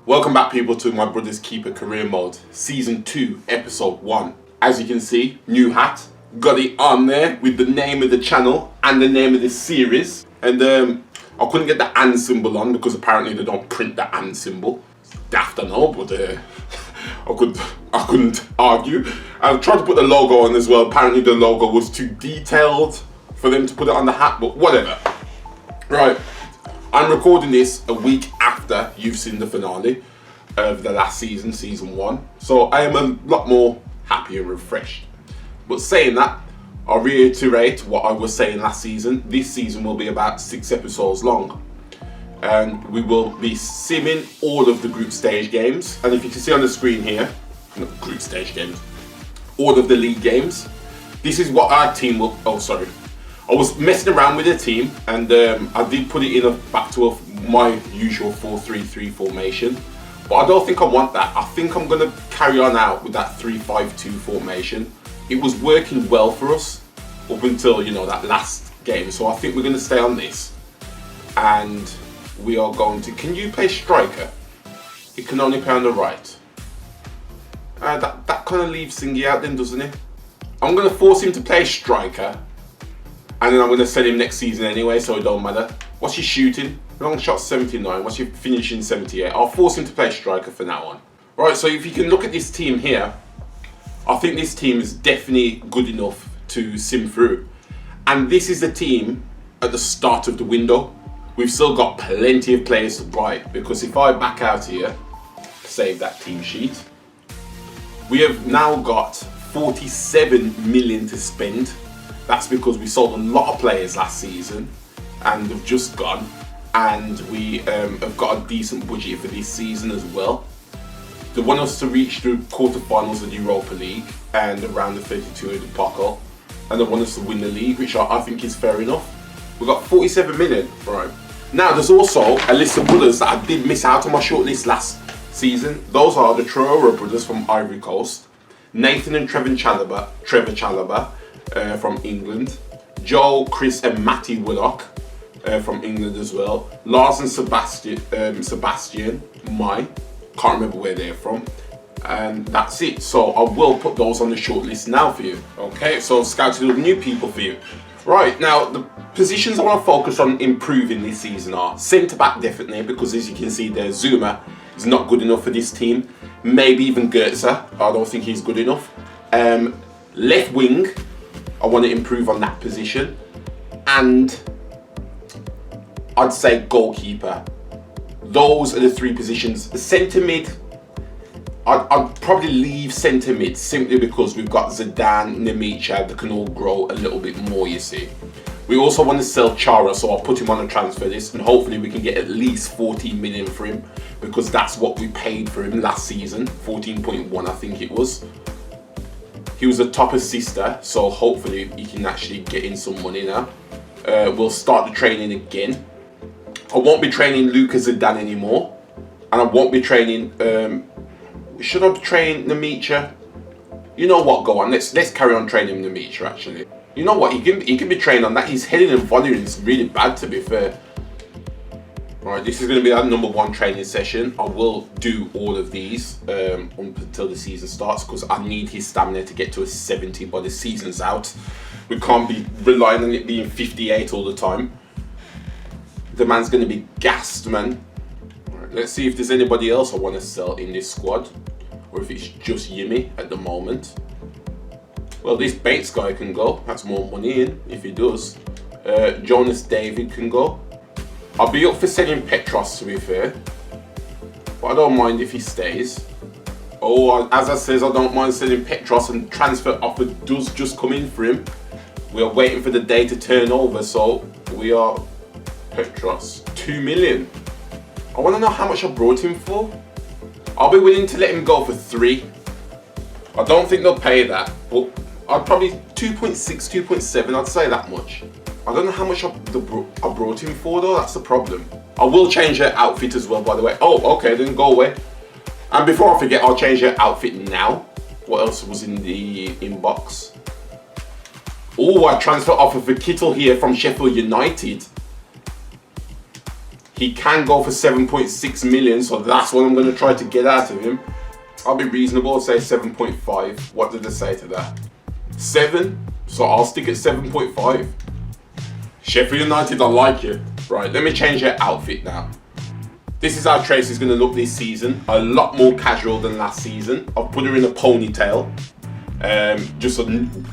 Welcome back, people, to My Brother's Keeper Career Mode, Season 2, Episode 1. As you can see, new hat, got it on there with the name of the channel and the name of the series. And I couldn't get the and symbol on because apparently they don't print the and symbol. Daft, I know, but I couldn't argue. I tried to put the logo on as well. Apparently the logo was too detailed for them to put it on the hat, but whatever. Right. I'm recording this a week after you've seen the finale of the last season, Season 1. So I am a lot more happy and refreshed. But saying that, I'll reiterate what I was saying last season. This season will be about 6 episodes long. And we will be simming all of the group stage games. And if you can see on the screen here, not group stage games, all of the league games. This is what our team will, I was messing around with the team, and I did put it in back to my usual 4-3-3 formation, but I don't think I want that. I think I'm going to carry on out with that 3-5-2 formation. It was working well for us up until, that last game, so I think we're going to stay on this. And we are going to, can you play striker? He can only play on the right. That kind of leaves Singy out then, doesn't it? I'm going to force him to play striker. And then I'm going to sell him next season anyway, so it don't matter. What's he shooting? Long shot 79. What's he finishing 78? I'll force him to play striker for now on. Right, so if you can look at this team here, I think this team is definitely good enough to sim through. And this is the team at the start of the window. We've still got plenty of players to buy, because if I back out here, save that team sheet, we have now got 47 million to spend. That's because we sold a lot of players last season and they've just gone, and we have got a decent budget for this season as well. They want us to reach the quarterfinals of the Europa League and around the 32 of the Poco, and they want us to win the league, which I think is fair enough. We've got 47 million, right. Now there's also a list of brothers that I did miss out on my shortlist last season. Those are the Traore brothers from Ivory Coast, Nathan and Trevor Chalobah, from England, Joe, Chris and Matty Willock from England as well, Lars and Sebastian, can't remember where they're from, and that's it. So I will put those on the short list now for you. Okay, so scouted all the new people for you. Right, now the positions I want to focus on improving this season are centre back, definitely, because as you can see there, Zuma is not good enough for this team. Maybe even Goetze, I don't think he's good enough. Left wing, I want to improve on that position, and I'd say goalkeeper. Those are the 3 positions. Centre mid, I'd probably leave centre mid simply because we've got Zidane, Nemicha that can all grow a little bit more, you see. We also want to sell Chara, so I'll put him on a transfer list, and hopefully we can get at least 14 million for him, because that's what we paid for him last season, 14.1 I think it was. He was a top assister, so hopefully he can actually get in some money now. We'll start the training again. I won't be training Lucas Zidane anymore, and I won't be training. Should I train Nemicha? You know what? Go on. Let's carry on training Nemicha. Actually, you know what? He can be trained on that. His heading and volleying is really bad, to be fair. Right, this is going to be our number 1 training session. I will do all of these until the season starts, because I need his stamina to get to a 70 by the season's out. We can't be relying on it being 58 all the time. The man's going to be gassed, man. Right, let's see if there's anybody else I want to sell in this squad, or if it's just Yimmy at the moment. Well, this Bates guy can go. That's more money in if he does. Jonas David can go. I'll be up for selling Petros, to be fair, but I don't mind if he stays. Oh, as I says, I don't mind selling Petros, and transfer offer does just come in for him. We are waiting for the day to turn over, so we are Petros, 2 million. I want to know how much I brought him for. I'll be willing to let him go for 3. I don't think they'll pay that, but I'd probably 2.6, 2.7, I'd say that much. I don't know how much I brought him for though, that's the problem. I will change her outfit as well, by the way. Oh, okay, then go away. And before I forget, I'll change her outfit now. What else was in the inbox? Oh, a transfer offer for Kittle here from Sheffield United. He can go for 7.6 million, so that's what I'm going to try to get out of him. I'll be reasonable, say 7.5. What did they say to that? 7? So I'll stick at 7.5. Sheffield United, I like you. Right, let me change your outfit now. This is how Tracy's going to look this season. A lot more casual than last season. I've put her in a ponytail. Just a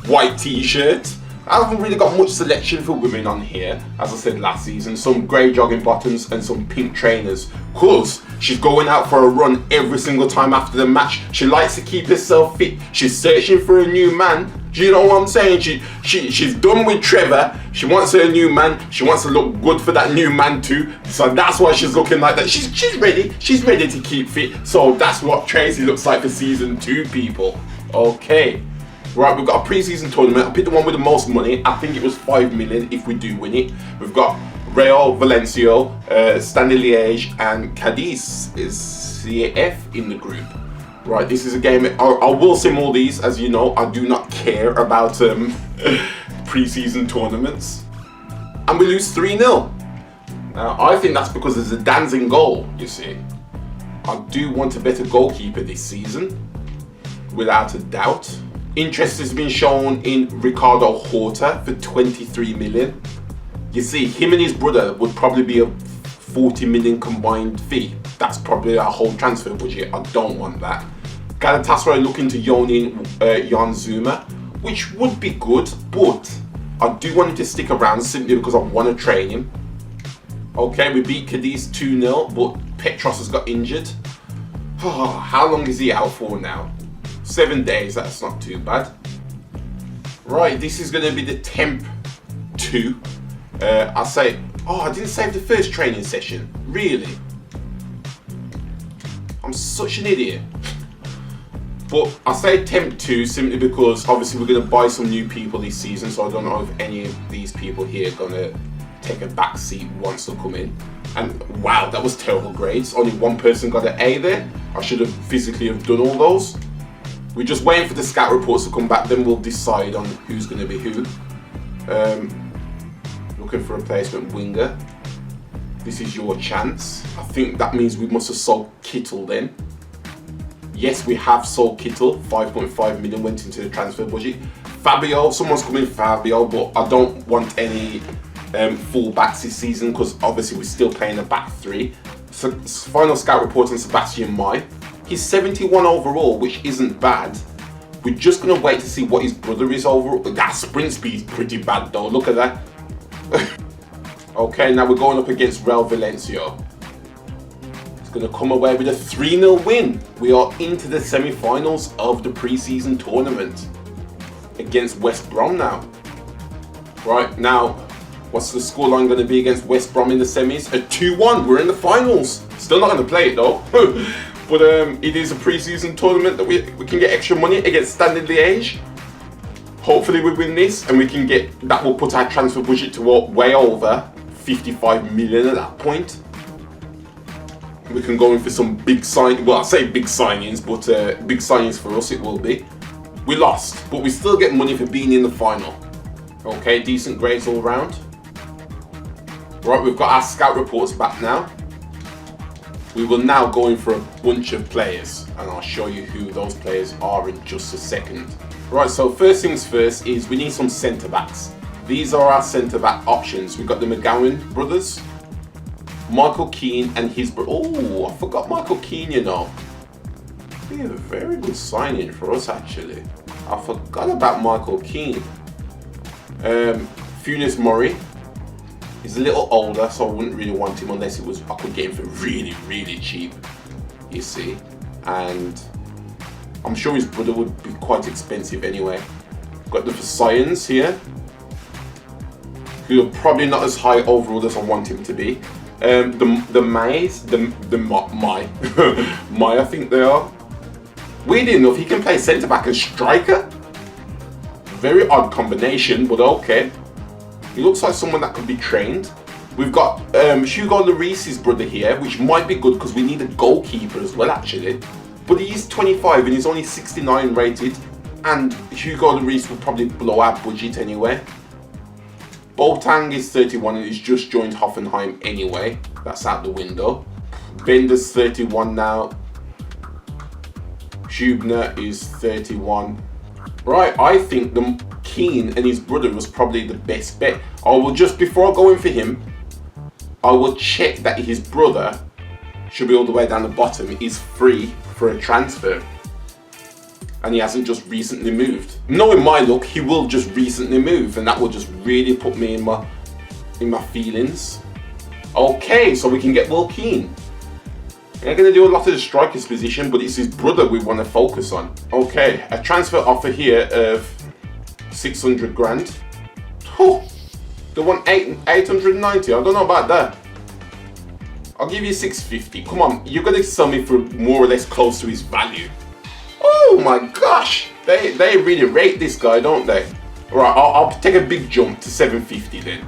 white t-shirt. I haven't really got much selection for women on here, as I said last season. Some grey jogging bottoms and some pink trainers. Cause she's going out for a run every single time after the match. She likes to keep herself fit. She's searching for a new man. Do you know what I'm saying? She's done with Trevor. She wants her new man. She wants to look good for that new man too. So that's why she's looking like that. She's ready. She's ready to keep fit. So that's what Tracy looks like for season 2, people. Okay. Right, we've got a pre-season tournament. I picked the one with the most money. I think it was 5 million if we do win it. We've got Real Valencia, Standard Liège, and Cadiz is CAF in the group. Right, this is a game. I will sim all these, as you know. I do not care about pre-season tournaments. And we lose 3-0. Now, I think that's because there's a dancing goal, you see. I do want a better goalkeeper this season, without a doubt. Interest has been shown in Ricardo Horta for 23 million. You see, him and his brother would probably be a 40 million combined fee. That's probably our whole transfer budget. I don't want that. Galatasaray looking to loan in Jan Zuma, which would be good, but I do want him to stick around simply because I want to train him. Okay, we beat Cadiz 2-0, but Petros has got injured. How long is he out for now? 7 days, that's not too bad. Right, this is going to be the temp 2. I say, I didn't save the first training session. Really? I'm such an idiot. But I say temp 2 simply because obviously we're going to buy some new people this season, so I don't know if any of these people here are going to take a back seat once they come in. And wow, that was terrible grades. Only one person got an A there. I should have physically have done all those. We're just waiting for the scout reports to come back, then we'll decide on who's going to be who. Looking for a replacement winger. This is your chance. I think that means we must have sold Kittle then. Yes, we have sold Kittle. 5.5 million went into the transfer budget. Fabio, someone's coming Fabio, but I don't want any full backs this season because obviously we're still playing a back 3. So, final scout report on Sebastian Mai. He's 71 overall, which isn't bad. We're just going to wait to see what his brother is overall. That sprint speed's pretty bad though, look at that. Okay, now we're going up against Real Valencia. It's going to come away with a 3-0 win. We are into the semi-finals of the pre-season tournament against West Brom now. Right, now, what's the scoreline going to be against West Brom in the semis? A 2-1, we're in the finals. Still not going to play it though. But it is a pre-season tournament that we can get extra money against Standard Liège. Hopefully we win this and we can get, that will put our transfer budget to way over 55 million at that point. We can go in for some big I say big signings, but big signings for us it will be. We lost, but we still get money for being in the final. Okay, decent grades all round. Right, we've got our scout reports back now. We will now go in for a bunch of players and I'll show you who those players are in just a second. Right, so first things first is we need some centre backs. These are our centre back options. We've got the McGowan brothers, Michael Keane and his brother. Oh, I forgot Michael Keane, you know. Be a very good signing for us actually. I forgot about Michael Keane. Funes Mori. He's a little older, so I wouldn't really want him unless I could get him for really, really cheap, you see. And I'm sure his brother would be quite expensive anyway. Got the Science here, who are probably not as high overall as I want him to be. The Mai, I think they are. Weirdly enough, he can play centre back and striker. Very odd combination, but okay. He looks like someone that could be trained. We've got Hugo Lloris's brother here, which might be good because we need a goalkeeper as well, actually. But he's 25 and he's only 69 rated, and Hugo Lloris will probably blow our budget anyway. Boateng is 31 and he's just joined Hoffenheim anyway. That's out the window. Bender's 31 now. Hubner is 31. Right, I think the Keane and his brother was probably the best bet. I will just, before I go in for him, I will check that his brother should be all the way down the bottom, is free for a transfer. And he hasn't just recently moved. Knowing my luck, he will just recently move, and that will just really put me in my feelings. Okay, so we can get Will Keane. We're going to do a lot of the striker's position, but it's his brother we want to focus on. Okay, a transfer offer here of 600 grand. Oh, the one 890, I don't know about that. I'll give you 650. Come on, you're going to sell me for more or less close to his value. Oh my gosh, they really rate this guy, don't they? Right, I'll take a big jump to 750 then.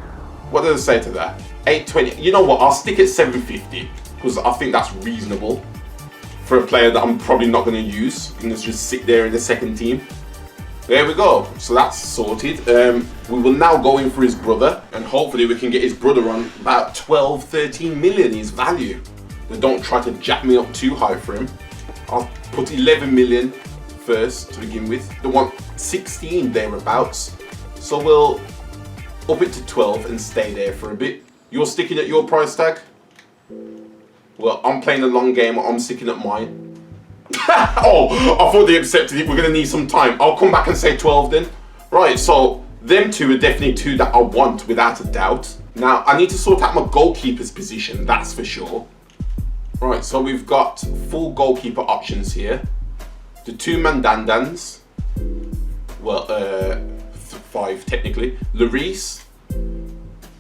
What does it say to that? 820. You know what? I'll stick at 750 because I think that's reasonable for a player that I'm probably not going to use and just sit there in the second team. There we go. So that's sorted. We will now go in for his brother, and hopefully we can get his brother on about 12, 13 million his value. They don't try to jack me up too high for him. I'll put 11 million first to begin with. They want 16 thereabouts. So we'll up it to 12 and stay there for a bit. You're sticking at your price tag? Well, I'm playing a long game. I'm sticking at mine. Oh, I thought they accepted it. We're going to need some time. I'll come back and say 12 then. Right, so them two are definitely two that I want without a doubt. Now, I need to sort out my goalkeeper's position, that's for sure. Right, so we've got 4 goalkeeper options here. The 2 Mandandans. Well, 5 technically. Lloris,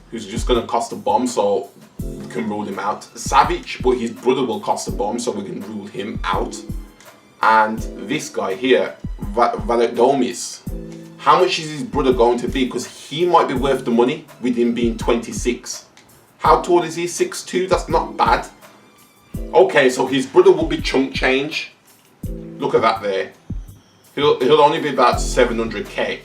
who's just going to cost a bomb, so we can rule him out. Savage, but his brother will cost a bomb, so we can rule him out. And this guy here, Valdomis. How much is his brother going to be? Because he might be worth the money with him being 26. How tall is he? 6'2"? That's not bad. Okay, so his brother will be chunk change. Look at that there. He'll only be about 700k.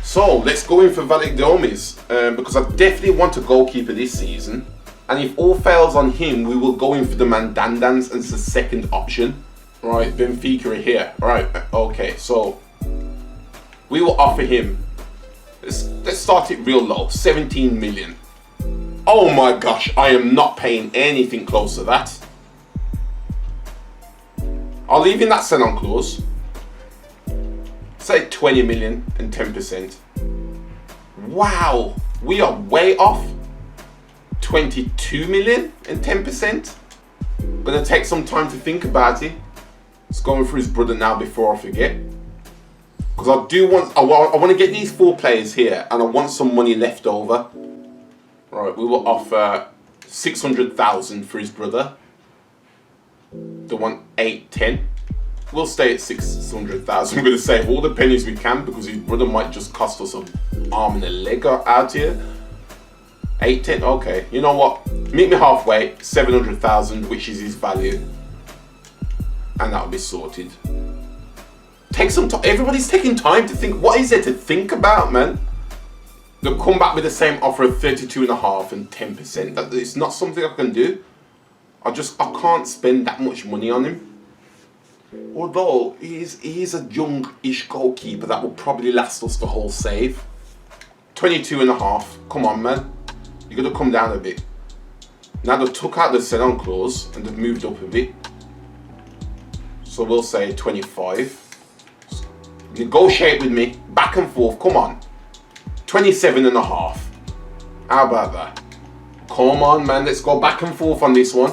So let's go in for Valdomis because I definitely want a goalkeeper this season. And if all fails on him, we will go in for the Mandandans as the second option. Right, Benfica are here. Right, okay, so we will offer him. Let's start it real low. 17 million. Oh my gosh, I am not paying anything close to that. I'll leave in that sell-on clause. Say 20 million and 10%. Wow, we are way off. 22 million and 10%. Gonna take some time to think about it. Let's go in for his brother now before I forget. Because I want to get these 4 players here, and I want some money left over. Right, we will offer 600,000 for his brother. They want 810. We'll stay at 600,000. We're going to save all the pennies we can because his brother might just cost us an arm and a leg out here. 810, okay. You know what? Meet me halfway, 700,000, which is his value. And that'll be sorted. Take some time. Everybody's taking time to think. What is there to think about, man? They'll come back with the same offer of 32.5 and 10%. That it's not something I can do. I can't spend that much money on him. Although he is a young-ish goalkeeper that will probably last us the whole save. 22.5. Come on, man. You're gonna come down a bit. Now they took out the sell-on clause and they've moved up a bit. So we'll say 25. Negotiate with me. Back and forth. Come on. 27.5. How about that? Come on, man. Let's go back and forth on this one.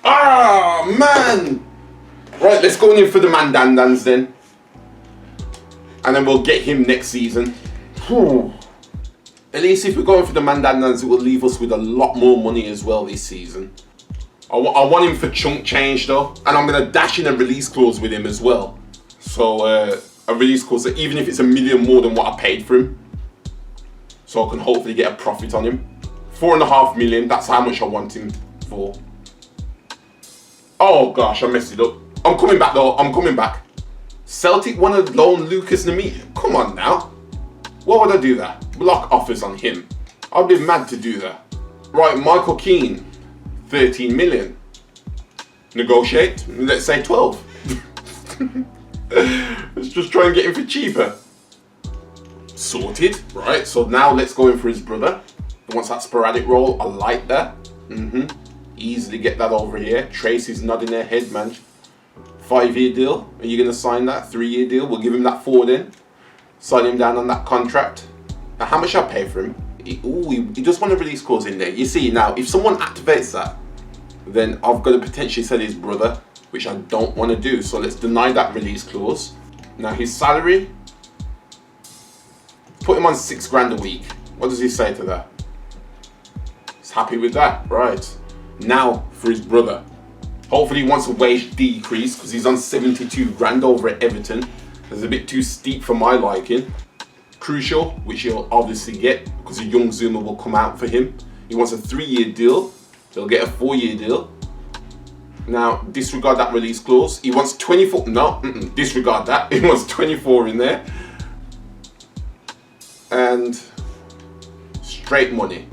Ah, man. Right, let's go in for the Mandandans then. And then we'll get him next season. At least if we're going for the Mandandans, it will leave us with a lot more money as well this season. I want him for chunk change though. And I'm going to dash in a release clause with him as well. So a release clause that even if it's $1 million more than what I paid for him. So I can hopefully get a profit on him. 4.5 million, that's how much I want him for. Oh gosh, I messed it up. I'm coming back though, I'm coming back. Celtic want to loan Lucas Nemeth. Come on now. Why would I do that? Block offers on him. I'd be mad to do that. Right, Michael Keane. 13 million. Negotiate, let's say 12. Let's just try and get him for cheaper. Sorted, right? So now let's go in for his brother. He wants that sporadic role. I like that. Easily get that over here. Tracy's nodding their head, man. 5-year deal. Are you going to sign that? 3-year deal. We'll give him that 4 then. Sign him down on that contract. Now, how much I'll pay for him? He just want to release clause in there. You see, now, if someone activates that, then I've got to potentially sell his brother, which I don't want to do. So let's deny that release clause. Now, his salary, put him on 6 grand a week. What does he say to that? He's happy with that, right? Now for his brother. Hopefully he wants a wage decrease because he's on 72 grand over at Everton. It's a bit too steep for my liking. Crucial, which he'll obviously get because a young Zuma will come out for him. He wants a 3-year deal. He'll get a 4-year deal. Now, disregard that release clause. He wants 24. No, disregard that. He wants 24 in there. And straight money.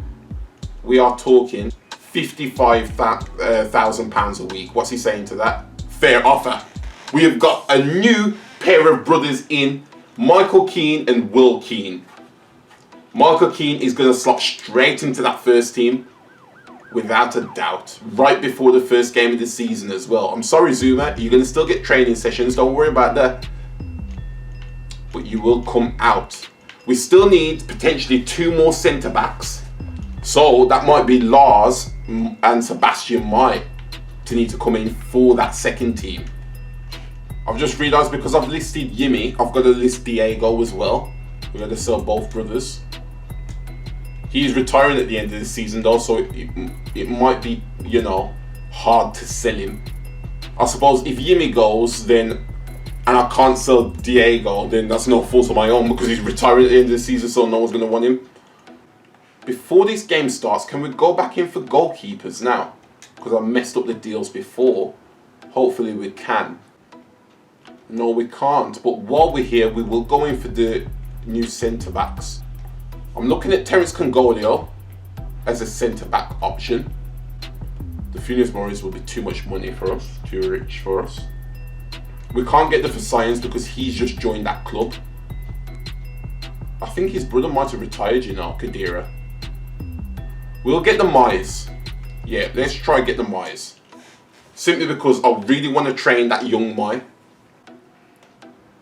We are talking £55,000 a week. What's he saying to that? Fair offer. We have got a new pair of brothers in, Michael Keane and Will Keane. Michael Keane is going to slot straight into that first team without a doubt, right before the first game of the season as well. I'm sorry, Zuma, you're going to still get training sessions, don't worry about that. But you will come out. We still need potentially 2 more centre-backs. So that might be Lars and Sebastian might to need to come in for that second team. I've just realised because I've listed Yimi, I've got to list Diego as well. We've got to sell both brothers. He's retiring at the end of the season though, so it might be, you know, hard to sell him. I suppose if Yimi goes, then, and I can't sell Diego, then that's no fault of my own because he's retiring at the end of the season, so no one's going to want him. Before this game starts, can we go back in for goalkeepers now? Because I messed up the deals before. Hopefully we can. No, we can't. But while we're here, we will go in for the new centre-backs. I'm looking at Terence Congolio as a centre-back option. The Funes Morris will be too much money for us, too rich for us. We can't get the Versailles because he's just joined that club. I think his brother might have retired, you know, Kadira. We'll get the Mize. Yeah, let's try get the Mize. Simply because I really want to train that young Mai.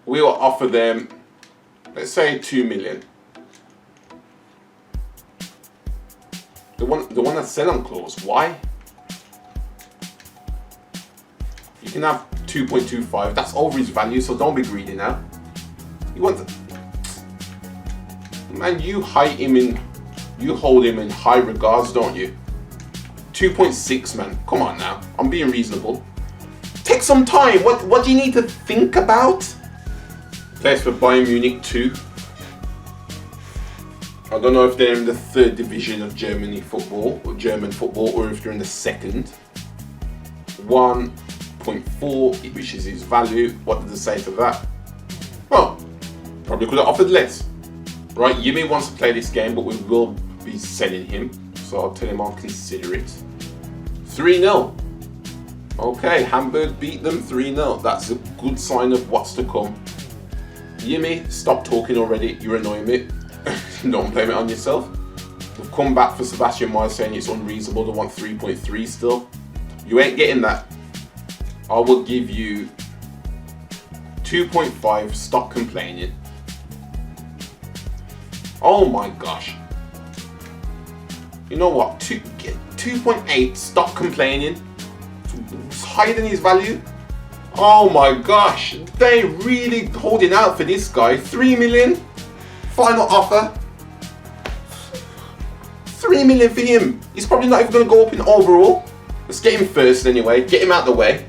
We'll offer them, let's say 2 million. The one that's sell-on clause. Why? You can have 2.25. That's over his value, so don't be greedy now. You want to, man, you hold him in high regards, don't you? 2.6, man. Come on now. I'm being reasonable. Take some time. What do you need to think about? Plays for Bayern Munich 2. I don't know if they're in the 3rd division of German football, or if they're in the 2nd. 1.4, which is his value. What did they say to that? Well, probably could have offered less. Right, Yimi wants to play this game, but we will be selling him. So I'll tell him I'll consider it. 3-0. Okay, Hamburg beat them 3-0. That's a good sign of what's to come. Yimi, stop talking already. You're annoying me. Don't blame it on yourself. We've come back for Sebastian Mize saying it's unreasonable to want 3.3 still. You ain't getting that. I will give you 2.5. Stop complaining. Oh my gosh. You know what? 2.8. Stop complaining. It's higher than his value. Oh my gosh. They really holding out for this guy. 3 million. Final offer. 3 million for him. He's probably not even going to go up in overall. Let's get him first anyway. Get him out the way.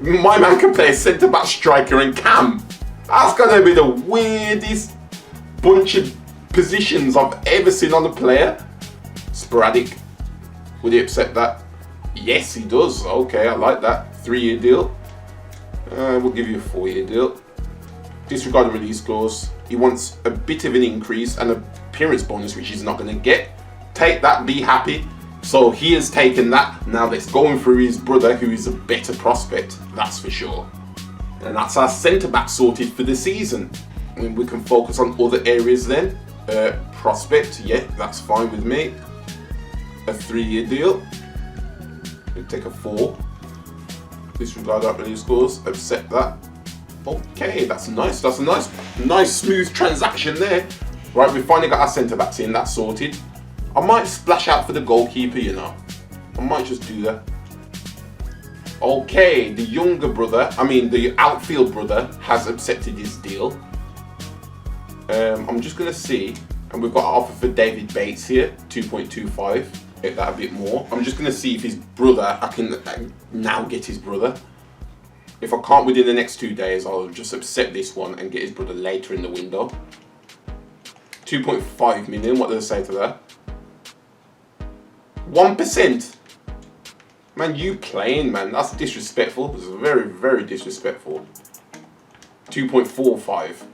My man can play centre-back, striker and cam. That's going to be the weirdest bunch of positions I've ever seen on a player. Sporadic. Would he accept that? Yes, he does. Okay, I like that. 3-year deal. We'll give you a 4-year deal. Disregard the release clause. He wants a bit of an increase and an appearance bonus, which he's not going to get. Take that, be happy. So he has taken that. Now let's go in through his brother, who is a better prospect, that's for sure. And that's our centre back sorted for the season. I mean, we can focus on other areas then. Prospect, yeah, that's fine with me. A 3-year deal. We'll take a 4. Disregard that release scores. Accept that. Okay, that's nice. That's a nice smooth transaction there. Right, we finally got our centre backs in. That's sorted. I might splash out for the goalkeeper, you know. I might just do that. Okay, the younger brother, the outfield brother has accepted his deal. I'm just gonna see, and we've got an offer for David Bates here, 2.25. Get that a bit more. I'm just gonna see if his brother, I can now get his brother. If I can't within the next 2 days, I'll just accept this one and get his brother later in the window. 2.5 million, what do they say to that? 1%. Man, you playing, man. That's disrespectful. It's very, very disrespectful. 2.45.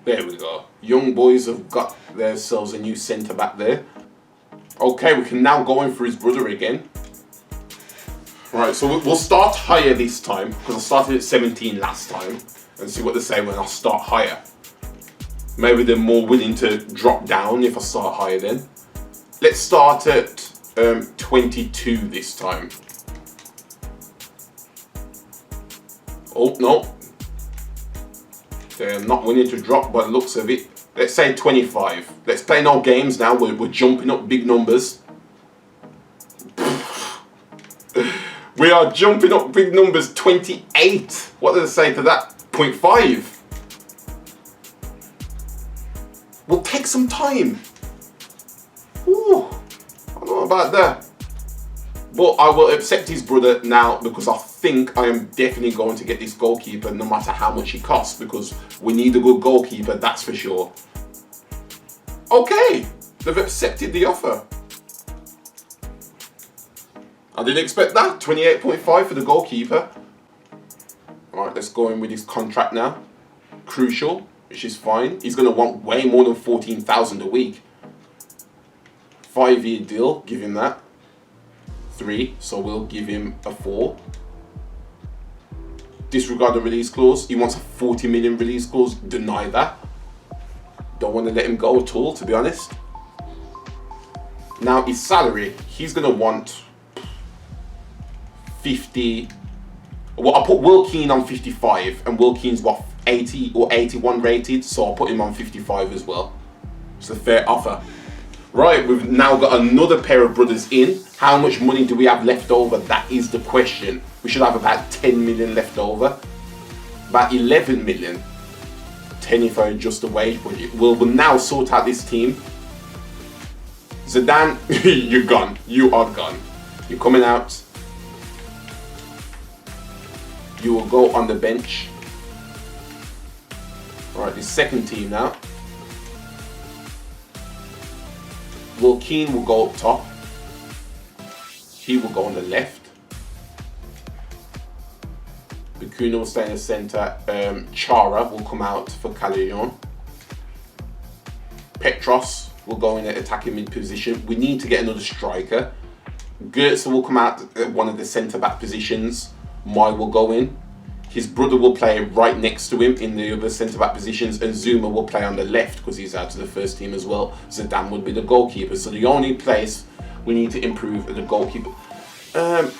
There we go. Young boys have got themselves a new centre back there. Okay, we can now go in for his brother again. Right, so we'll start higher this time, because I started at 17 last time, and see what they say when I start higher. Maybe they're more willing to drop down if I start higher then. Let's start at 22 this time. Oh, no. They're not willing to drop by the looks of it. Let's say 25. Let's play no games now. We're jumping up big numbers. We are jumping up big numbers. 28. What do they say to that? 0.5. We'll take some time. Ooh, I don't know about that. But I will accept his brother now, because I think I am definitely going to get this goalkeeper no matter how much he costs, because we need a good goalkeeper, that's for sure. Okay, they've accepted the offer. I didn't expect that. 28.5 for the goalkeeper. Alright, let's go in with his contract now. Crucial, which is fine. He's going to want way more than 14,000 a week. 5-year deal, give him that. 3, so we'll give him a 4. Disregard the release clause. He wants a 40 million release clause. Deny that. Don't want to let him go at all, to be honest. Now his salary, he's going to want 50. Well, I put Will Keane on 55, and Will Keane's what, 80 or 81 rated, so I'll put him on 55 as well. It's a fair offer. Right, we've now got another pair of brothers in. How much money do we have left over? That is the question. We should have about 10 million left over. About 11 million. 10 if I adjust the wage budget. We'll now sort out this team. Zidane, you're gone. You are gone. You're coming out. You will go on the bench. Alright, the second team now. Will Keane will go up top. He will go on the left. Bakuna will stay in the centre. Chara will come out for Callejon. Petros will go in at attacking mid position. We need to get another striker. Goetze will come out at one of the centre back positions. Mai will go in. His brother will play right next to him in the other centre-back positions, and Zuma will play on the left because he's out of the first team as well. Zidane would be the goalkeeper. So the only place we need to improve is the goalkeeper. To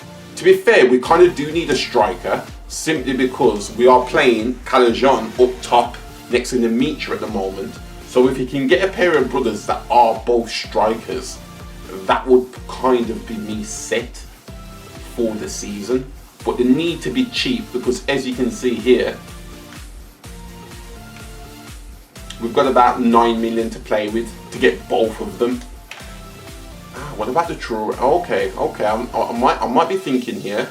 be fair, we kind of do need a striker, simply because we are playing Callejon up top next to Nemitra at the moment. So if he can get a pair of brothers that are both strikers, that would kind of be me set for the season. But they need to be cheap, because as you can see here, we've got about 9 million to play with to get both of them. What about the True? Okay, I might be thinking here.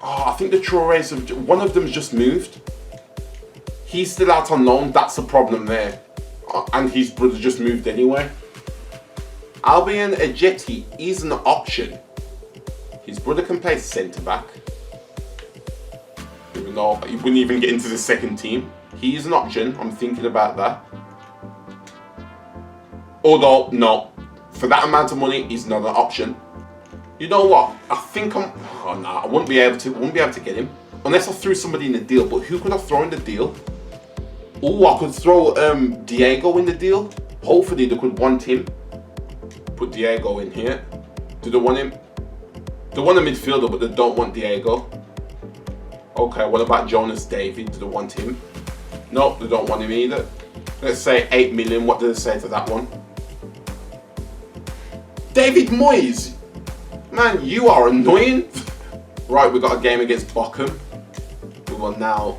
I think the Traorés, one of them's just moved. He's still out on loan, that's the problem there. And his brother just moved anyway. Albion Ajeti is an option. His brother can play centre-back, even though he wouldn't even get into the second team. He is an option, I'm thinking about that. Although, no, for that amount of money is not an option. You know what? I think I wouldn't be able to get him unless I threw somebody in the deal. But who could I throw in the deal? Oh, I could throw Diego in the deal. Hopefully they could want him. Put Diego in here. Do they want him? They want a midfielder, but they don't want Diego. Okay, what about Jonas David? Do they want him? No, they don't want him either. Let's say 8 million. What do they say to that one? David Moyes. Man, you are annoying. Right, we've got a game against Bochum. We will now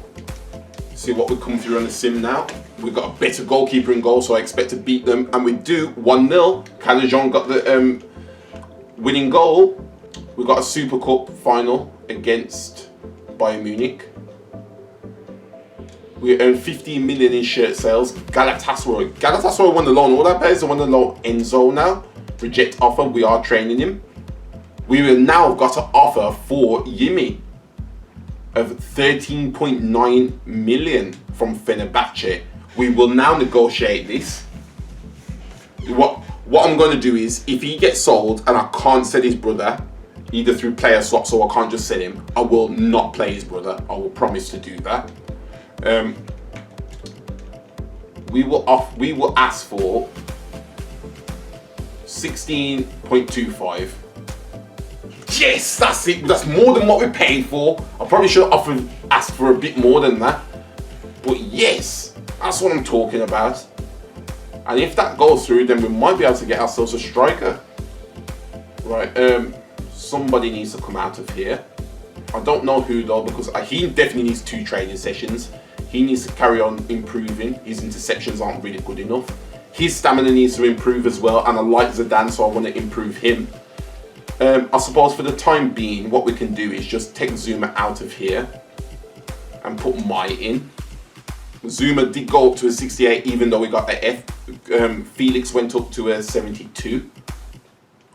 see what would come through on the sim now. We've got a better goalkeeper in goal, so I expect to beat them. And we do 1-0. Calajon got the winning goal. We've got a Super Cup final against Bayern Munich. We earned 15 million in shirt sales. Galatasaray won the loan. All that players, they won the loan. Enzo now. Reject offer. We are training him. We will now got an offer for Yimi of 13.9 million from Fenerbahce. We will now negotiate this. What I'm going to do is, if he gets sold and I can't sell his brother, either through player swaps or I can't just sell him, I will not play his brother. I will promise to do that. We will ask for 16.25. Yes, that's it. That's more than what we paid for. I probably should have asked for a bit more than that. But yes, that's what I'm talking about. And if that goes through, then we might be able to get ourselves a striker. Right, somebody needs to come out of here. I don't know who though, because he definitely needs 2 training sessions. He needs to carry on improving. His interceptions aren't really good enough. His stamina needs to improve as well, and I like Zidane, so I want to improve him. I suppose for the time being, what we can do is just take Zuma out of here and put Mai in. Zuma did go up to a 68, even though we got the F. Felix went up to a 72.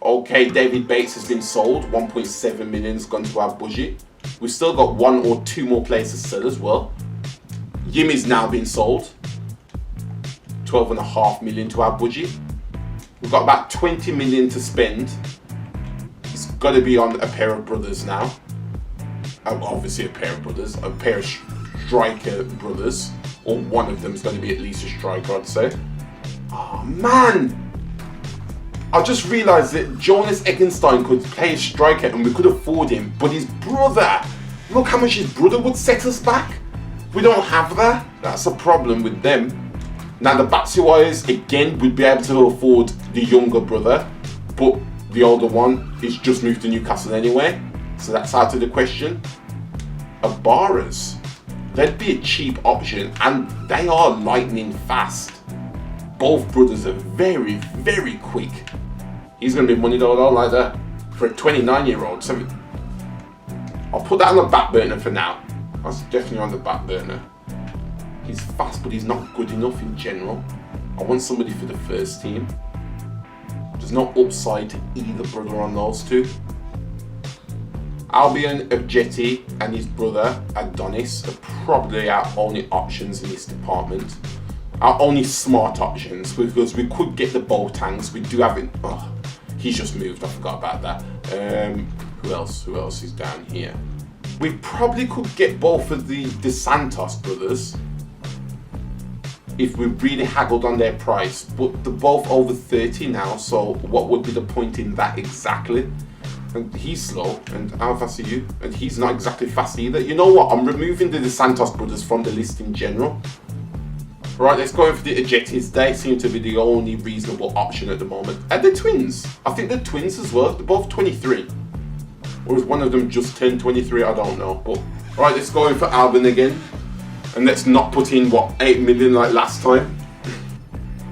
Okay, David Bates has been sold. 1.7 million has gone to our budget. We've still got 1 or 2 more players to sell as well. Yimi's now been sold. 12.5 million to our budget. We've got about 20 million to spend. It's got to be on a pair of brothers now. Obviously a pair of brothers, a pair of striker brothers, or one of them is going to be at least a striker, I'd say. Oh man! I just realised that Jonas Eggenstein could play a striker and we could afford him, but his brother, look how much his brother would set us back. We don't have that. That's a problem with them. Now the Batshuayas, again, would be able to afford the younger brother, but the older one is just moved to Newcastle anyway, so that's out of the question. Ibarras, they'd be a cheap option, and they are lightning fast. Both brothers are very, very quick. He's going to be money though, like that, for a 29-year-old. So I'll put that on the back burner for now. That's definitely on the back burner. He's fast, but he's not good enough in general. I want somebody for the first team. There's no upside to either brother on those two. Albion, Abjeti, and his brother Adonis are probably our only options in this department. Our only smart options, because we could get the Boatengs. We do have it. Oh, he's just moved. I forgot about that. Who else? Who else is down here? We probably could get both of the Santos brothers if we really haggled on their price, but they're both over 30 now, so what would be the point in that exactly? And he's slow, and how fast are you? And he's not exactly fast either. You know what? I'm removing the Santos brothers from the list in general. Right, let's go in for the Ajetis. They seem to be the only reasonable option at the moment. And the twins. I think the twins as well. They're both 23. Or is one of them just turned 23? I don't know. But right, let's go in for Albion again. And let's not put in, what, 8 million like last time.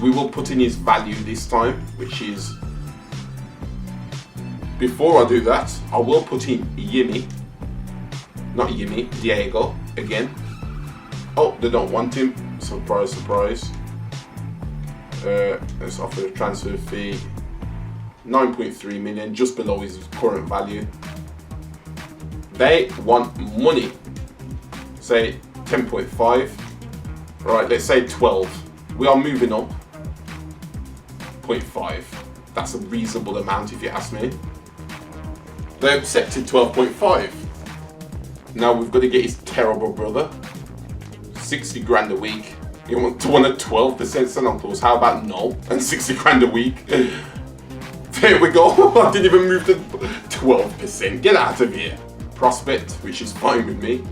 We will put in his value this time, which is... Before I do that, I will put in Yimi. Not Yimi, Diego again. Oh, they don't want him. Surprise, surprise. Let's offer a transfer fee. 9.3 million, just below his current value. They want money. Say 10.5. Right, let's say 12. We are moving up. 0.5. That's a reasonable amount if you ask me. They accepted 12.5. Now we've got to get his terrible brother. 60 grand a week. You want to want a 12% sign-on clause? How about no? And 60 grand a week. There we go. I didn't even move to 12%. Get out of here. Prospect, which is fine with me.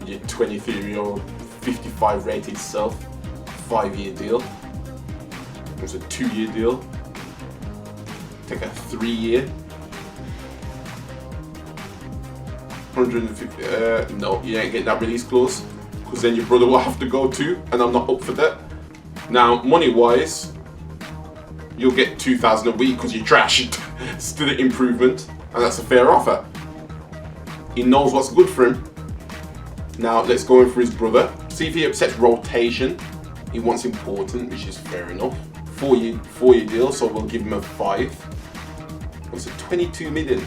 Your 23-year-old, 55 rated self. 5-year deal. It's a 2-year deal. Take a 3-year. 150. No, you ain't getting that release clause, because then your brother will have to go too, and I'm not up for that. Now, money-wise, you'll get 2,000 a week because you trashed. Still an improvement, and that's a fair offer. He knows what's good for him. Now, let's go in for his brother. See if he accepts rotation. He wants important, which is fair enough. 4-year deal, so we'll give him a 5. What's it? 22 million.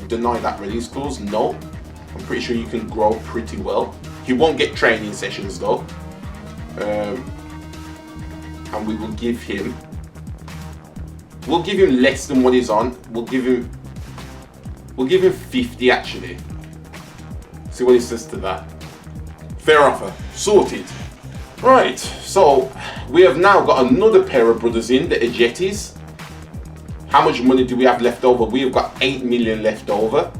Deny that release clause? No. I'm pretty sure you can grow pretty well. He won't get training sessions though. And we will give him. We'll give him less than what he's on. We'll give him 50 actually. See what he says to that. Fair offer. Sorted. Right, so we have now got another pair of brothers in, the Ajetis. How much money do we have left over? We have got 8 million left over.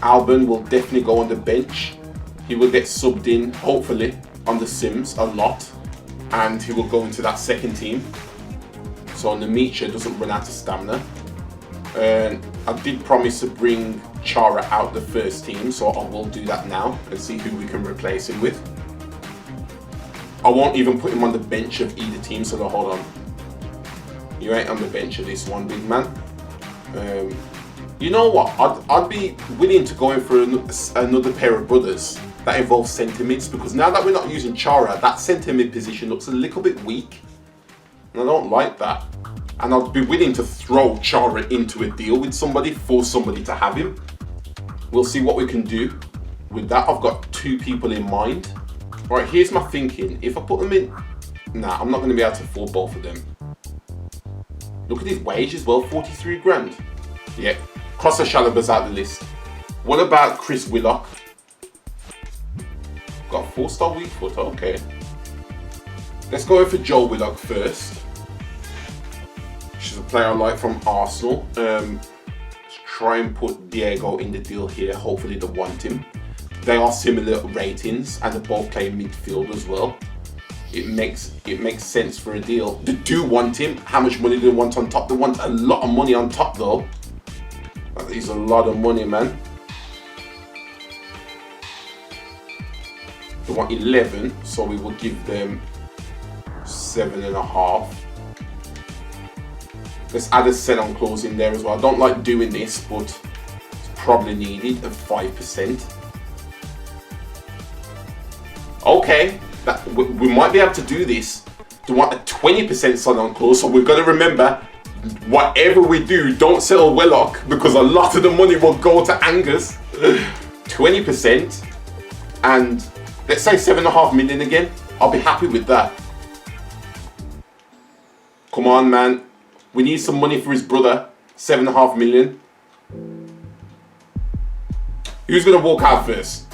Alban will definitely go on the bench. He will get subbed in, hopefully, on the Sims a lot. And he will go into that second team. So Namicha doesn't run out of stamina. And I did promise to bring Chara out the first team, so I will do that now and see who we can replace him with. I won't even put him on the bench of either team, so no, hold on. You ain't on the bench of this one, big man. You know what? I'd be willing to go in for another pair of brothers that involves centre mids, because now that we're not using Chara, that centre mid position looks a little bit weak. And I don't like that. And I'd be willing to throw Chara into a deal with somebody, for somebody to have him. We'll see what we can do with that. I've got 2 people in mind. Right, here's my thinking. If I put them in... Nah, I'm not going to be able to afford both of them. Look at his wage as well, 43 grand. Yeah, cross the Shalaba's out the list. What about Chris Willock? Got a 4-star weak foot, okay. Let's go in for Joe Willock first. She's a player I like from Arsenal. Let's try and put Diego in the deal here. Hopefully they want him. They are similar ratings and they both play midfield as well. It makes sense for a deal. They do want him. How much money do they want on top? They want a lot of money on top though. That is a lot of money, man. They want 11, so we will give them 7.5. Let's add a sell-on clause in there as well. I don't like doing this, but it's probably needed, of 5%. Okay, we might be able to do this. They want a 20% sell-on clause, so we've got to remember, whatever we do, don't sell Willock, because a lot of the money will go to Angus. 20%, and let's say 7.5 million again. I'll be happy with that. Come on, man. We need some money for his brother. 7.5 million. Who's gonna walk out first?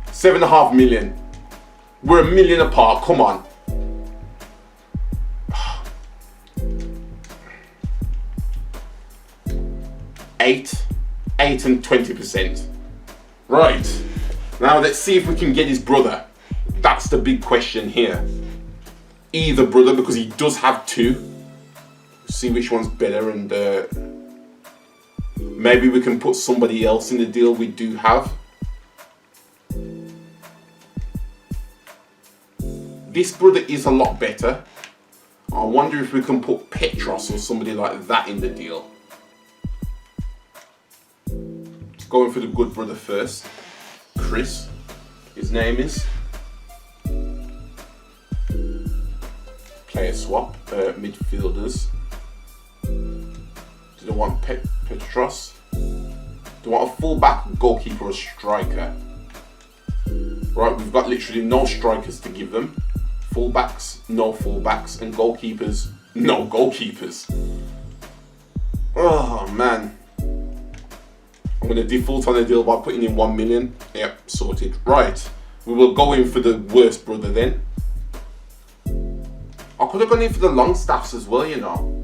7.5 million. We're $1 million apart. Come on. 8 and 20%. Right. Now let's see if we can get his brother. That's the big question here. Either brother, because he does have 2. See which one's better, and maybe we can put somebody else in the deal we do have. This brother is a lot better. I wonder if we can put Petros or somebody like that in the deal. Going for the good brother first. Chris, his name is. Player swap, midfielders. Do they want Petros? Do they want a fullback, goalkeeper, or striker? Right, we've got literally no strikers to give them. Fullbacks, no fullbacks, and goalkeepers, no goalkeepers. Oh man. I'm going to default on the deal by putting in 1 million. Yep, sorted. Right. We will go in for the worst brother then. I could have gone in for the Longstaffs as well, you know.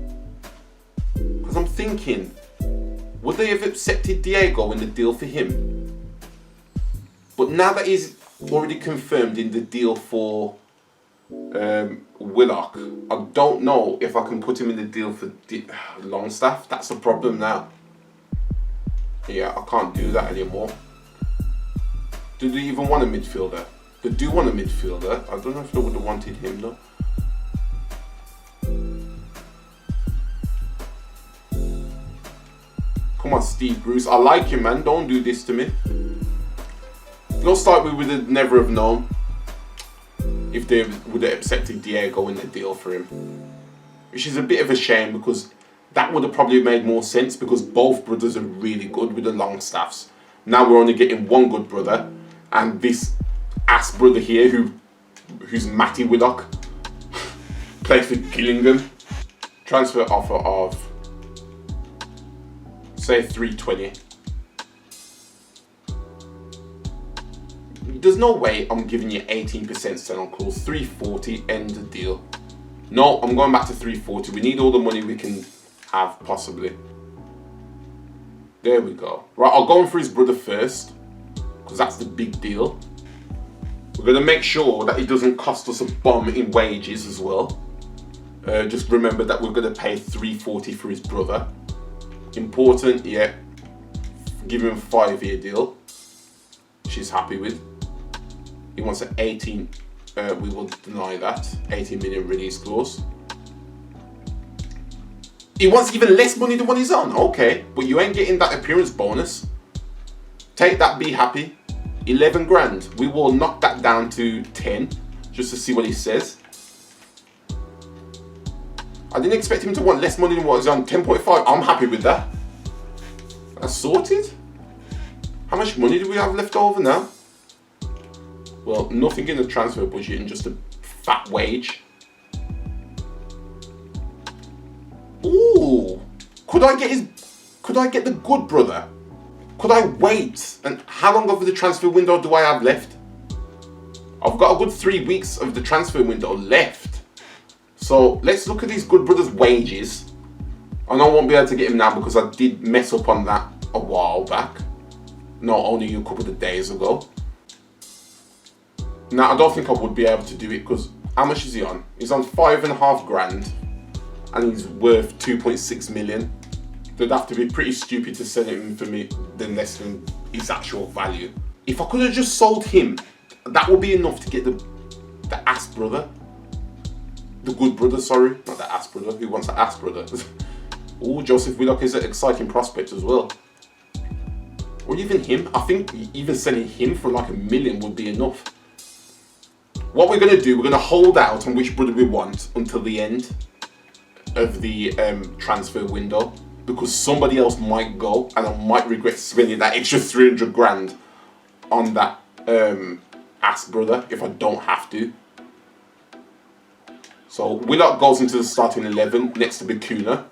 Because I'm thinking, would they have accepted Diego in the deal for him? But now that he's already confirmed in the deal for Willock, I don't know if I can put him in the deal for Longstaff. That's the problem now. Yeah, I can't do that anymore. Do they even want a midfielder? They do want a midfielder. I don't know if they would have wanted him though. Come on, Steve Bruce. I like you, man. Don't do this to me. Looks like we would have never have known if they would have accepted Diego in the deal for him. Which is a bit of a shame because that would have probably made more sense because both brothers are really good with the Longstaffs. Now we're only getting one good brother and this ass brother here who's Matty Willock plays for Gillingham. Transfer offer of say 320. There's no way I'm giving you 18% sell-on clause. 340, end the deal. No, I'm going back to 340. We need all the money we can have, possibly. There we go. Right, I'll go in for his brother first, because that's the big deal. We're going to make sure that it doesn't cost us a bomb in wages as well. Just remember that we're going to pay 340 for his brother. Important, yeah. Give him a 5-year deal. She's happy with. He wants an 18, we will deny that. 18 million release clause. He wants even less money than what he's on. Okay, but you ain't getting that appearance bonus. Take that, be happy. 11 grand. We will knock that down to 10 just to see what he says. I didn't expect him to want less money than what he's on. 10.5. I'm happy with that. That's sorted. How much money do we have left over now? Well, nothing in the transfer budget and just a fat wage. Ooh, could I get the good brother? Could I wait? And how long of the transfer window do I have left? I've got a good 3 weeks of the transfer window left. So let's look at these good brothers' wages. And I won't be able to get him now because I did mess up on that a while back. No, only a couple of days ago. Now, I don't think I would be able to do it because how much is he on? He's on 5.5 grand and he's worth 2.6 million. They'd have to be pretty stupid to sell him for me than less than his actual value. If I could have just sold him, that would be enough to get the ass brother. The good brother, sorry. Not the ass brother. Who wants the ass brother? Oh, Joseph Willock is an exciting prospect as well. Or even him. I think even selling him for like 1 million would be enough. What we're going to do, we're going to hold out on which brother we want until the end of the transfer window. Because somebody else might go and I might regret spending that extra 300 grand on that ass brother if I don't have to. So Willock goes into the starting 11 next to Bakuna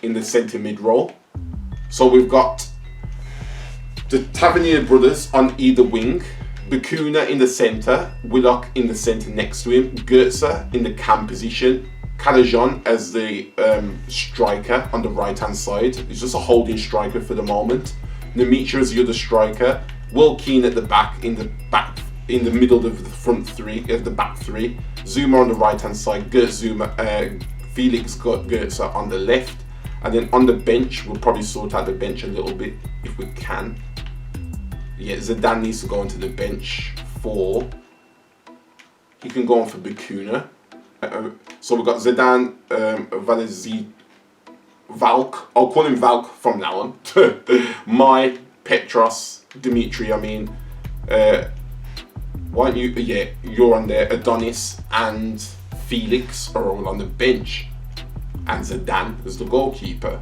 in the centre mid role. So we've got the Tavernier brothers on either wing. Bakuna in the centre, Willock in the centre next to him, Goetze in the cam position, Calajon as the striker on the right hand side. He's just a holding striker for the moment. Nemitra as the other striker, Will Keane at the back in the middle of the front three, the back three. Zuma on the right hand side, Felix got Goetze on the left, and then on the bench we'll probably sort out the bench a little bit if we can. Yeah, Zidane needs to go onto the bench for. He can go on for Bakuna. So we've got Zidane, Valk. I'll call him Valk from now on. Mai, Petros, Dimitri. I mean, why don't you? Yeah, you're on there. Adonis and Felix are all on the bench, and Zidane is the goalkeeper.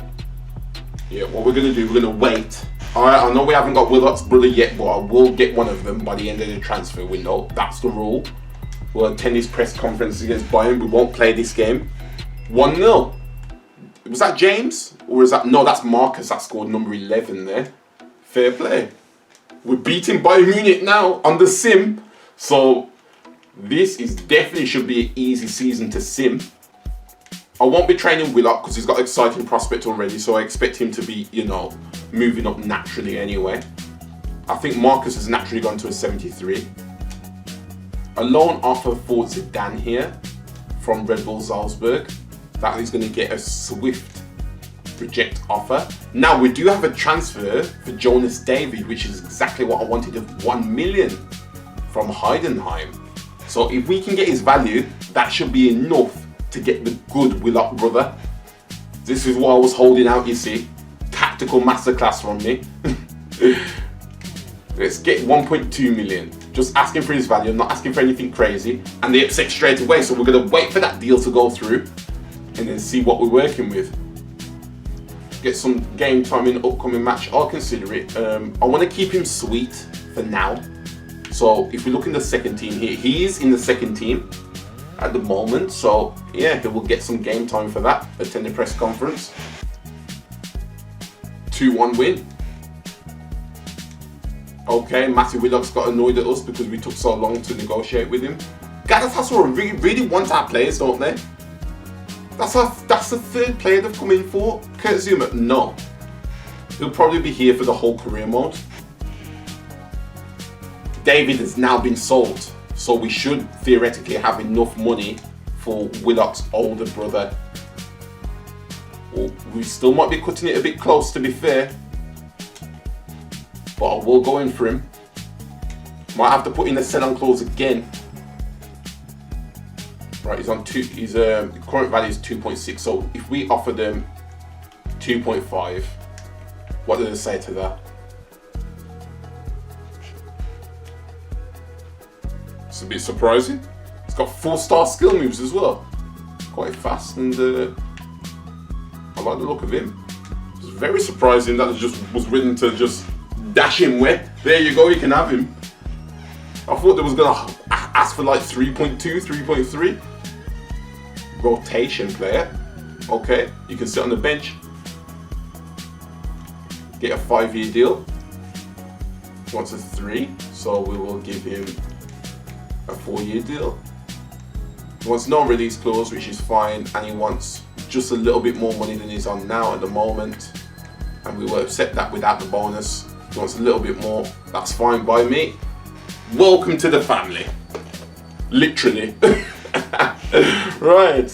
Yeah, what we're gonna do? We're gonna wait. Alright, I know we haven't got Willock's brother yet, but I will get one of them by the end of the transfer window. That's the rule. We'll attend his press conference against Bayern. We won't play this game. 1-0. Was that James? Or is that, no, that's Marcus that scored number 11 there. Fair play. We're beating Bayern Munich now on the sim. So this is definitely should be an easy season to sim. I won't be training Willock because he's got an exciting prospect already. So I expect him to be, you know, moving up naturally anyway. I think Marcus has naturally gone to a 73. A loan offer for Zidane here from Red Bull Salzburg. That is going to get a swift reject offer. Now we do have a transfer for Jonas David, which is exactly what I wanted of 1 million from Heidenheim. So if we can get his value, that should be enough to get the good Willock brother. This is what I was holding out, you see. Tactical masterclass from me. Let's get 1.2 million. Just asking for his value, I'm not asking for anything crazy. And they accept straight away, so we're going to wait for that deal to go through and then see what we're working with. Get some game time in the upcoming match, I'll consider it. I want to keep him sweet for now. So if we look in the second team here, he is in the second team at the moment. So yeah, he will get some game time for that. Attend the press conference. 2-1 win. Okay, Matty Willock's got annoyed at us because we took so long to negotiate with him. Galatasaray really want our players, don't they? That's the third player they've come in for. Kurt Zouma, no. He'll probably be here for the whole career mode. David has now been sold, so we should theoretically have enough money for Willock's older brother. Well, we still might be cutting it a bit close, to be fair. But I will go in for him. Might have to put in a sell-on clause again. Right, he's on 2. His current value is 2.6. So if we offer them 2.5, what do they say to that? It's a bit surprising. He's got 4-star skill moves as well. Quite fast, and I like the look of him. It's very surprising that it just was willing to just dash him where. There you go, you can have him. I thought they was gonna ask for like 3.2, 3.3. Rotation player. Okay, you can sit on the bench. Get a 5-year deal. He wants a 3, so we will give him a 4-year deal. He wants no release clause, which is fine, and he wants just a little bit more money than he's on now at the moment, and we will accept that without the bonus. He wants a little bit more, that's fine by me. Welcome to the family. Literally. Right,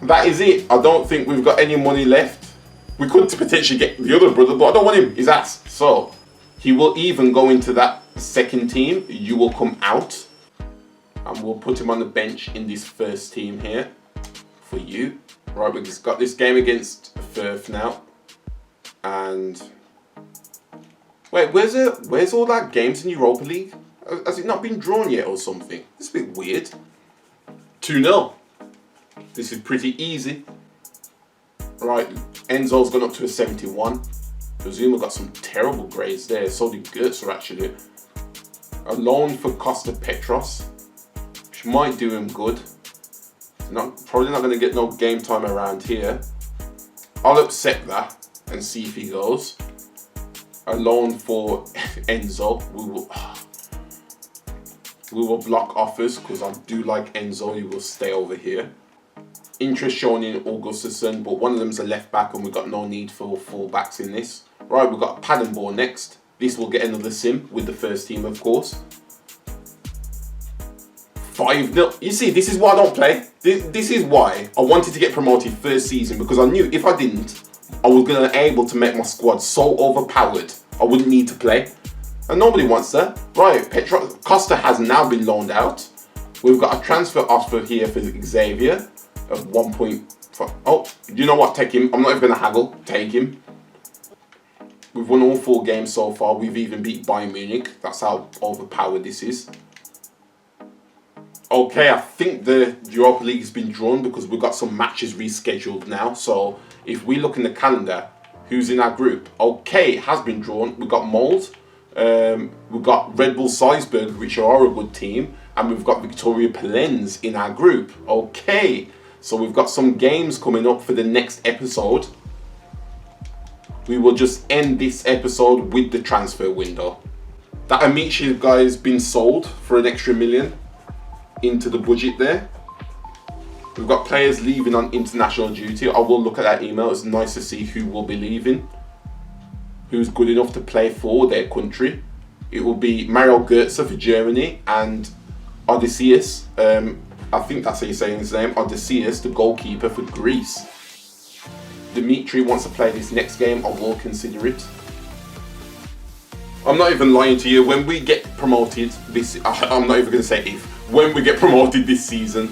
that is it. I don't think we've got any money left. We could potentially get the other brother, but I don't want him, his ass. So he will even go into that second team. You will come out, and we'll put him on the bench in this first team here for you. Right, we've just got this game against Firth now. And wait, where's all that games in Europa League? Has it not been drawn yet or something? It's a bit weird. 2-0. This is pretty easy. Right, Enzo's gone up to a 71. Zuma got some terrible grades there. So did Goetzer actually. A loan for Costa Petros, which might do him good. Probably not going to get no game time around here. I'll accept that and see if he goes. A loan for Enzo. We will block offers because I do like Enzo. He will stay over here. Interest shown in Augustusson, but one of them's a left back and we've got no need for full backs in this. Right, we've got Padenborn next. This will get another sim with the first team, of course. 5-0. You see, this is why I don't play. This is why I wanted to get promoted first season, because I knew if I didn't, I was going to be able to make my squad so overpowered, I wouldn't need to play. And nobody wants that. Right, Costa has now been loaned out. We've got a transfer offer here for Xavier of 1.5. Oh, you know what? Take him. I'm not even going to haggle. Take him. We've won all 4 games so far. We've even beat Bayern Munich. That's how overpowered this is. Okay, I think the Europa League has been drawn because we've got some matches rescheduled now. So if we look in the calendar, who's in our group? Okay, it has been drawn. We've got Mold. We've got Red Bull Salzburg, which are a good team. And we've got Victoria Pelens in our group. Okay, So we've got some games coming up for the next episode. We will just end this episode with the transfer window. That Amici guy has been sold for an extra $1 million into the budget there. We've got players leaving on international duty. I will look at that email. It's nice to see who will be leaving, who's good enough to play for their country. It will be Mario Götze for Germany and Odysseus, I think that's how you're saying his name, Odysseus, the goalkeeper for Greece. Dimitri wants to play this next game. I will consider it. I'm not even lying to you. When we get promoted I'm not even going to say if. When we get promoted this season,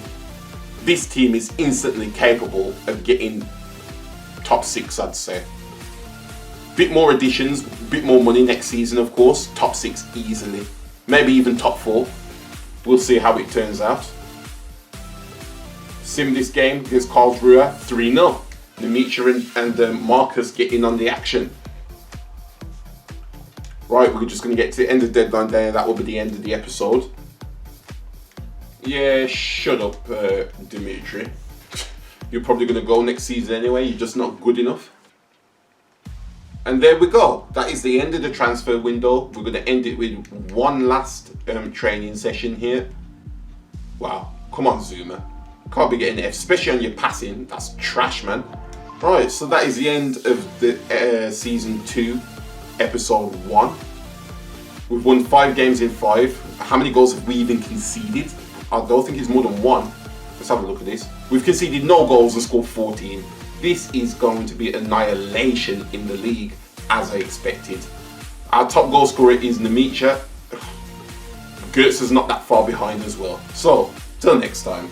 this team is instantly capable of getting top 6, I'd say. Bit more additions, bit more money next season, of course. Top 6 easily. Maybe even top 4. We'll see how it turns out. Sim this game against Karlsruhe 3-0. Dimitri and Marcus get in on the action. Right, we're just going to get to the end of deadline day. That will be the end of the episode. Yeah, shut up, Dimitri. You're probably going to go next season anyway. You're just not good enough. And there we go. That is the end of the transfer window. We're going to end it with one last training session here. Wow. Come on, Zuma. Can't be getting F, especially on your passing. That's trash, man. Right, so that is the end of the Season 2, Episode 1. We've won 5 games in 5. How many goals have we even conceded? I don't think it's more than 1. Let's have a look at this. We've conceded no goals and scored 14. This is going to be annihilation in the league, as I expected. Our top goal scorer is Nemicha. Götze's not that far behind as well. So, till next time.